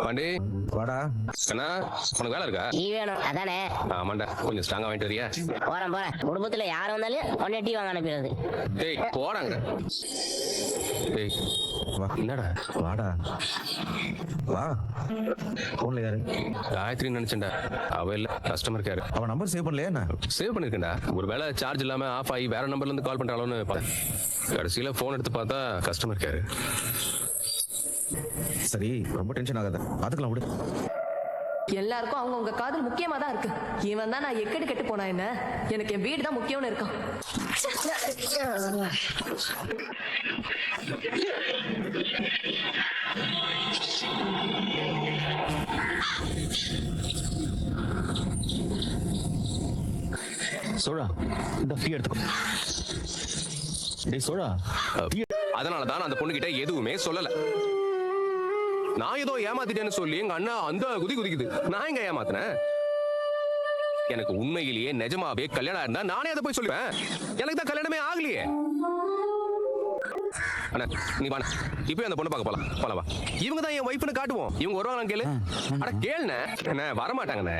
பாண்டி வாடா. அண்ணா உனக்கு வேலை இருக்கா? டீ வேணும் அதானே. ஆமாண்டா, கொஞ்சம் ஸ்ட்ராங்கா வாங்கிட்டு வரியா? போறேன் குடும்பத்துல யார் வந்தாலும் உடனே டீ வாங்க அனுப்பிடுறது. டேய் போடாங்க. டேய் வா. என்னடா? வாடா. வா. போன்ல யாரு? காயத்ரி நினைச்சேன்டா. அவ இல்ல, கஸ்டமர் கேர். அவன் நம்பர் சேவ் பண்ணலையா என்ன? சேவ் பண்ணிருக்கேன்டா. ஒருவேளை சார்ஜ் இல்லாம ஆஃப் ஆகி வேற நம்பர்ல இருந்து கால் பண்றாளோன்னு பார்த்தேன். கடைசியில போன் எடுத்து பார்த்தா கஸ்டமர் கேர். சரி, ரொம்ப டென்ஷன் ஆகாத, பாத்துக்கலாம் விடு. எல்லாருக்கும் அவங்கவுங்க காதல் முக்கியமா தான் இருக்கு. இவன் தான் நான் எக்கடி கெட்டு போனா என்ன, எனக்கு என் வீடு தான் முக்கியம்னு இருக்கான். சோழா, இந்த டீ எடுத்துக்கோ. டேய் சோழா, அதனாலதான் அந்த பொண்ணுகிட்ட எதுவுமே சொல்லல. நான் ஏதோ ஏமாத்திட்டேன்னு சொல்லி எங்க அண்ணா அந்த குதிக்குது. நான் எங்க ஏமாத்தினேன்? எனக்கு உண்மையிலேயே நிஜமாவே கல்யாணம் இருந்தா நானே அதை போய் சொல்லுவேன். எனக்கு தான் கல்யாணமே ஆகலையே. அண்ணா நீ வாண்ணா, இப்போ அந்த பொண்ணு பார்க்க போலாம் வா. இவங்க தான் என் ஒய்ஃப்னு காட்டுவோம். இவங்க வருவாங்க கேளு. அட கேளுண்ணே. என்ன வரமாட்டாங்கண்ணே.